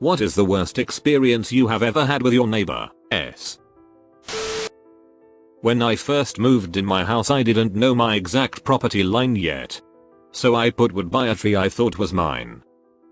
What is the worst experience you have ever had with your neighbor? S. When I first moved in my house, I didn't know my exact property line yet. So I put wood by a tree I thought was mine.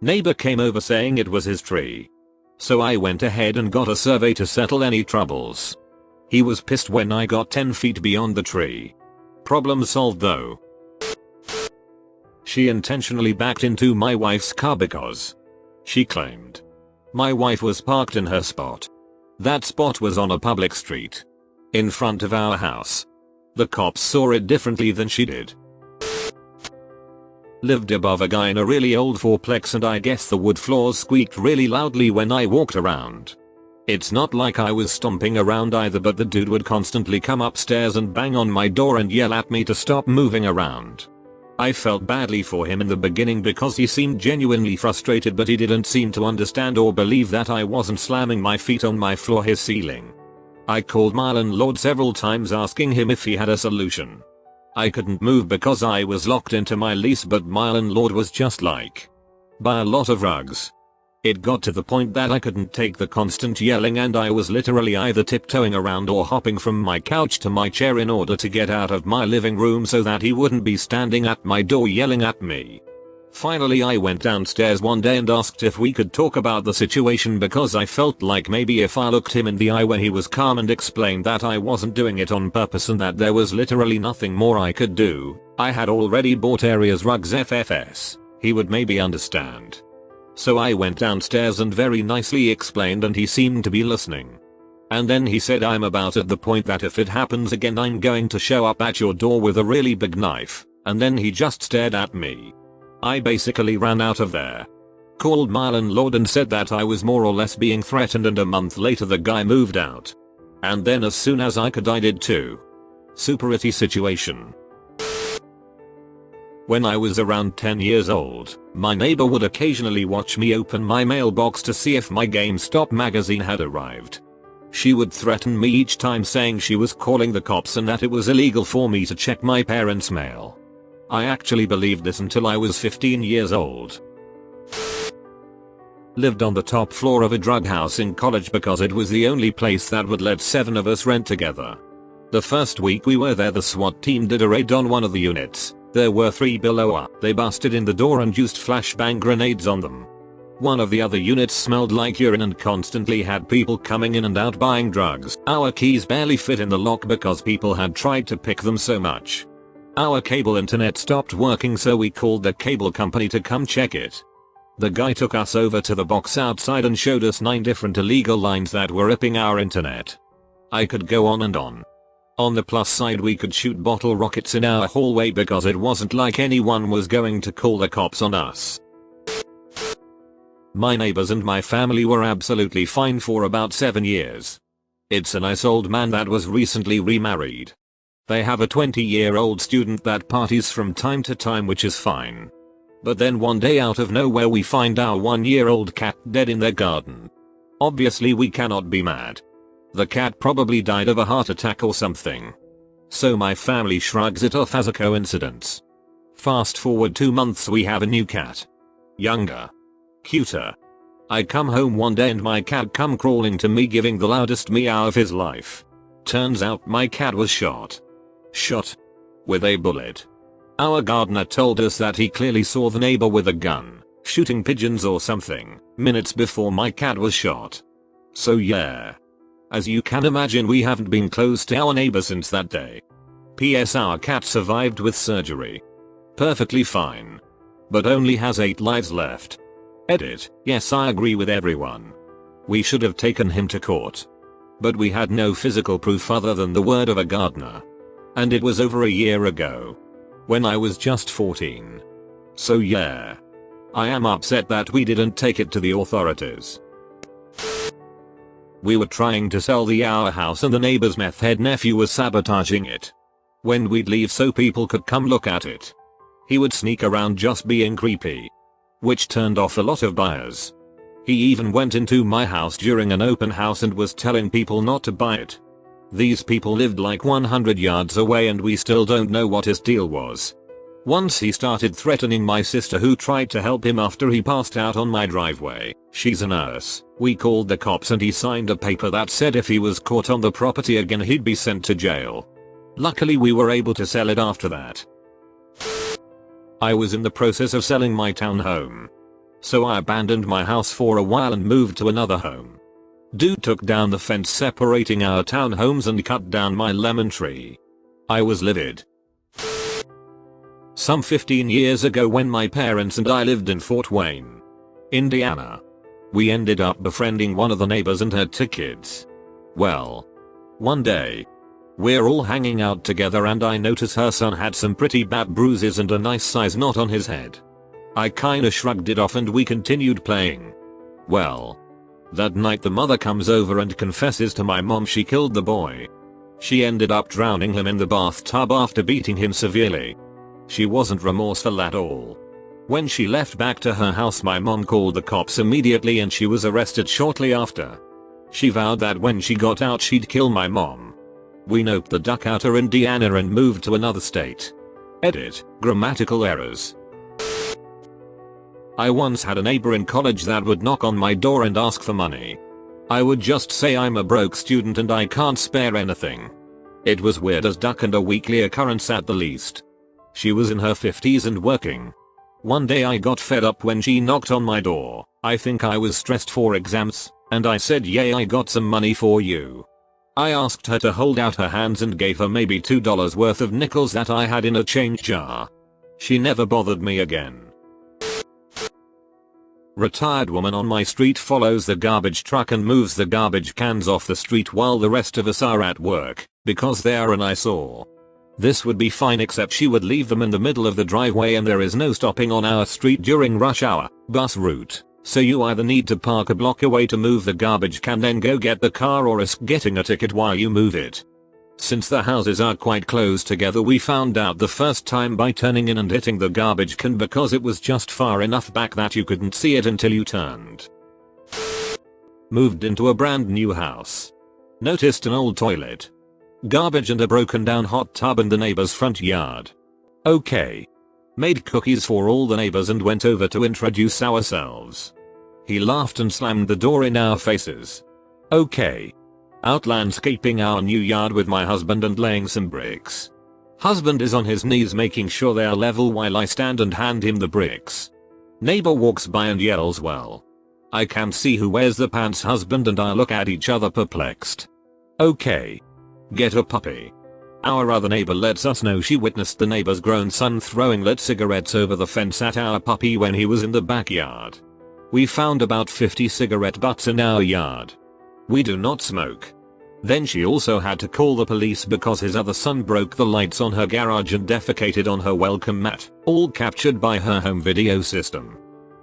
Neighbor came over saying it was his tree. So I went ahead and got a survey to settle any troubles. He was pissed when I got 10 feet beyond the tree. Problem solved though. She intentionally backed into my wife's car because she claimed my wife was parked in her spot. That spot was on a public street in front of our house. The cops saw it differently than she did. Lived above a guy in a really old fourplex, and I guess the wood floors squeaked really loudly when I walked around. It's not like I was stomping around either, but the dude would constantly come upstairs and bang on my door and yell at me to stop moving around. I felt badly for him in the beginning because he seemed genuinely frustrated, but he didn't seem to understand or believe that I wasn't slamming my feet on my floor, his ceiling. I called my landlord several times asking him if he had a solution. I couldn't move because I was locked into my lease, but my landlord was just like, buy a lot of rugs. It got to the point that I couldn't take the constant yelling, and I was literally either tiptoeing around or hopping from my couch to my chair in order to get out of my living room so that he wouldn't be standing at my door yelling at me. Finally, I went downstairs one day and asked if we could talk about the situation because I felt like maybe if I looked him in the eye when he was calm and explained that I wasn't doing it on purpose and that there was literally nothing more I could do, I had already bought areas rugs FFS, he would maybe understand. So I went downstairs and very nicely explained, and he seemed to be listening. And then he said, I'm about at the point that if it happens again I'm going to show up at your door with a really big knife, and then he just stared at me. I basically ran out of there. Called my landlord and said that I was more or less being threatened, and a month later the guy moved out. And then as soon as I could I did too. Super itty situation. When I was around 10 years old, my neighbor would occasionally watch me open my mailbox to see if my GameStop magazine had arrived. She would threaten me each time, saying she was calling the cops and that it was illegal for me to check my parents' mail. I actually believed this until I was 15 years old. Lived on the top floor of a drug house in college because it was the only place that would let 7 of us rent together. The first week we were there, the SWAT team did a raid on one of the units. There were 3 below us. They busted in the door and used flashbang grenades on them. One of the other units smelled like urine and constantly had people coming in and out buying drugs. Our keys barely fit in the lock because people had tried to pick them so much. Our cable internet stopped working, so we called the cable company to come check it. The guy took us over to the box outside and showed us 9 different illegal lines that were ripping our internet. I could go on and on. On the plus side, we could shoot bottle rockets in our hallway because it wasn't like anyone was going to call the cops on us. My neighbors and my family were absolutely fine for about 7 years. It's a nice old man that was recently remarried. They have a 20-year-old student that parties from time to time, which is fine. But then one day out of nowhere we find our 1-year-old cat dead in their garden. Obviously we cannot be mad. The cat probably died of a heart attack or something. So my family shrugs it off as a coincidence. Fast forward 2 months, we have a new cat. Younger. Cuter. I come home one day and my cat come crawling to me giving the loudest meow of his life. Turns out my cat was shot. Shot. With a bullet. Our gardener told us that he clearly saw the neighbor with a gun, shooting pigeons or something, minutes before my cat was shot. So yeah. As you can imagine, we haven't been close to our neighbor since that day. PS, our cat survived with surgery. Perfectly fine. But only has 8 lives left. Edit, yes, I agree with everyone. We should have taken him to court. But we had no physical proof other than the word of a gardener. And it was over a year ago. When I was just 14. So yeah. I am upset that we didn't take it to the authorities. We were trying to sell our house and the neighbor's meth head nephew was sabotaging it. When we'd leave so people could come look at it, he would sneak around just being creepy. Which turned off a lot of buyers. He even went into my house during an open house and was telling people not to buy it. These people lived like 100 yards away and we still don't know what his deal was. Once he started threatening my sister who tried to help him after he passed out on my driveway. She's a nurse. We called the cops and he signed a paper that said if he was caught on the property again he'd be sent to jail. Luckily we were able to sell it after that. I was in the process of selling my townhome. So I abandoned my house for a while and moved to another home. Dude took down the fence separating our townhomes and cut down my lemon tree. I was livid. Some 15 years ago when my parents and I lived in Fort Wayne, Indiana, we ended up befriending one of the neighbors and her 2 kids. Well, one day, we're all hanging out together and I notice her son had some pretty bad bruises and a nice size knot on his head. I kinda shrugged it off and we continued playing. Well, that night the mother comes over and confesses to my mom she killed the boy. She ended up drowning him in the bathtub after beating him severely. She wasn't remorseful at all. When she left back to her house my mom called the cops immediately and she was arrested shortly after. She vowed that when she got out she'd kill my mom. We noped the duck out of Indiana and moved to another state. Edit, grammatical errors. I once had a neighbor in college that would knock on my door and ask for money. I would just say I'm a broke student and I can't spare anything. It was weird as duck and a weekly occurrence at the least. She was in her 50s and working. One day I got fed up when she knocked on my door. I think I was stressed for exams, and I said yay I got some money for you. I asked her to hold out her hands and gave her maybe $2 worth of nickels that I had in a change jar. She never bothered me again. Retired woman on my street follows the garbage truck and moves the garbage cans off the street while the rest of us are at work, because they are an eyesore. This would be fine except she would leave them in the middle of the driveway and there is no stopping on our street during rush hour, bus route, so you either need to park a block away to move the garbage can then go get the car or risk getting a ticket while you move it. Since the houses are quite close together we found out the first time by turning in and hitting the garbage can because it was just far enough back that you couldn't see it until you turned. Moved into a brand new house. Noticed an old toilet, garbage and a broken down hot tub in the neighbor's front yard. Okay. Made cookies for all the neighbors and went over to introduce ourselves. He laughed and slammed the door in our faces. Okay. Out landscaping our new yard with my husband and laying some bricks. Husband is on his knees making sure they are level while I stand and hand him the bricks. Neighbor walks by and yells well. I can see who wears the pants husband and I look at each other perplexed. Okay. Get a puppy. Our other neighbor lets us know she witnessed the neighbor's grown son throwing lit cigarettes over the fence at our puppy when he was in the backyard. We found about 50 cigarette butts in our yard. We do not smoke. Then she also had to call the police because his other son broke the lights on her garage and defecated on her welcome mat, all captured by her home video system.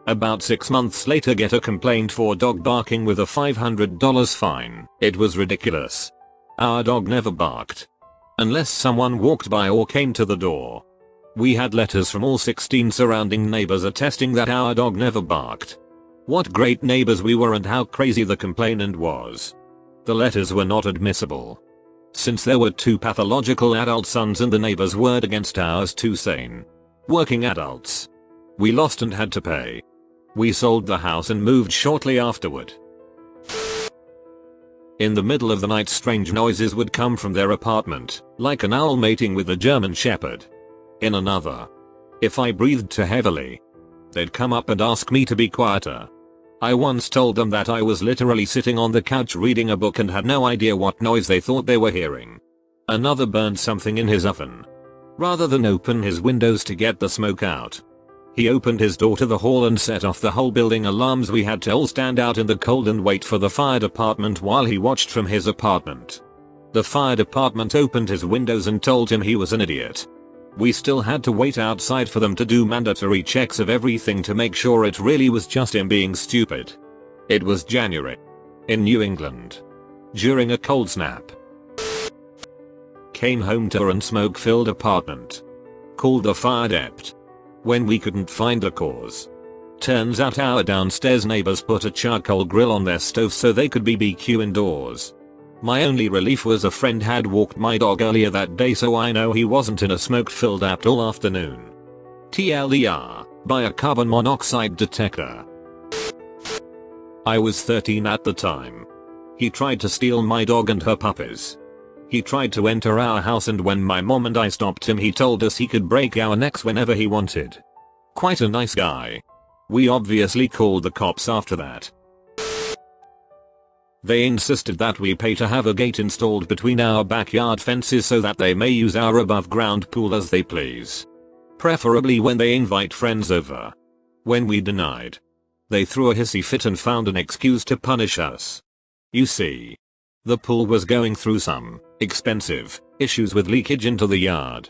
About 6 months later get a complaint for dog barking with a $500 fine. It was ridiculous. Our dog never barked. Unless someone walked by or came to the door. We had letters from all 16 surrounding neighbors attesting that our dog never barked. What great neighbors we were and how crazy the complainant was. The letters were not admissible. Since there were 2 pathological adult sons and the neighbor's word against ours 2 sane, working adults. We lost and had to pay. We sold the house and moved shortly afterward. In the middle of the night strange noises would come from their apartment, like an owl mating with a German shepherd. In another, if I breathed too heavily, they'd come up and ask me to be quieter. I once told them that I was literally sitting on the couch reading a book and had no idea what noise they thought they were hearing. Another burned something in his oven. Rather than open his windows to get the smoke out, he opened his door to the hall and set off the whole building alarms. We had to all stand out in the cold and wait for the fire department while he watched from his apartment. The fire department opened his windows and told him he was an idiot. We still had to wait outside for them to do mandatory checks of everything to make sure it really was just him being stupid. It was January. In New England. During a cold snap. Came home to an smoke-filled apartment. Called the fire dept. When we couldn't find the cause. Turns out our downstairs neighbors put a charcoal grill on their stove so they could BBQ indoors. My only relief was a friend had walked my dog earlier that day so I know he wasn't in a smoke-filled apt all afternoon. TLDR, buy a carbon monoxide detector. I was 13 at the time. He tried to steal my dog and her puppies. He tried to enter our house, and when my mom and I stopped him, he told us he could break our necks whenever he wanted. Quite a nice guy. We obviously called the cops after that. They insisted that we pay to have a gate installed between our backyard fences so that they may use our above ground pool as they please. Preferably when they invite friends over. When we denied, they threw a hissy fit and found an excuse to punish us. You see, the pool was going through some expensive issues with leakage into the yard.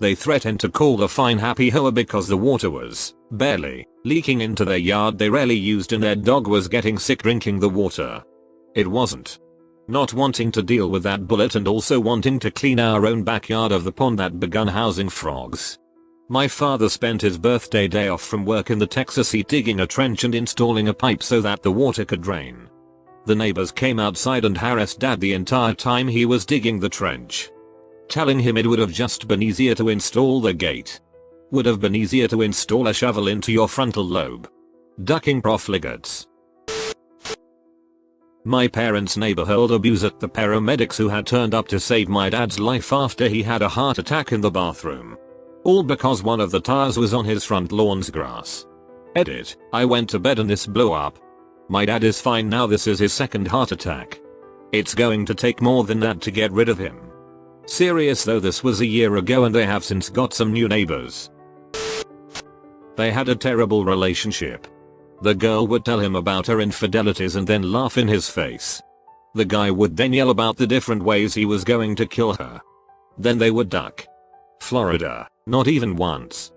They threatened to call the fine happy hour because the water was barely leaking into their yard they rarely used, and their dog was getting sick drinking the water. It wasn't. Not wanting to deal with that bullet and also wanting to clean our own backyard of the pond that begun housing frogs. My father spent his birthday day off from work in the Texas heat digging a trench and installing a pipe so that the water could drain. The neighbors came outside and harassed Dad the entire time he was digging the trench, telling him it would have just been easier to install the gate. Would have been easier to install a shovel into your frontal lobe. Ducking profligates. My parents' neighbor hurled abuse at the paramedics who had turned up to save my dad's life after he had a heart attack in the bathroom. All because one of the tires was on his front lawn's grass. Edit, I went to bed and this blew up. My dad is fine now, this is his second heart attack. It's going to take more than that to get rid of him. Serious though, this was a year ago and they have since got some new neighbors. They had a terrible relationship. The girl would tell him about her infidelities and then laugh in his face. The guy would then yell about the different ways he was going to kill her. Then they would duck. Florida, not even once.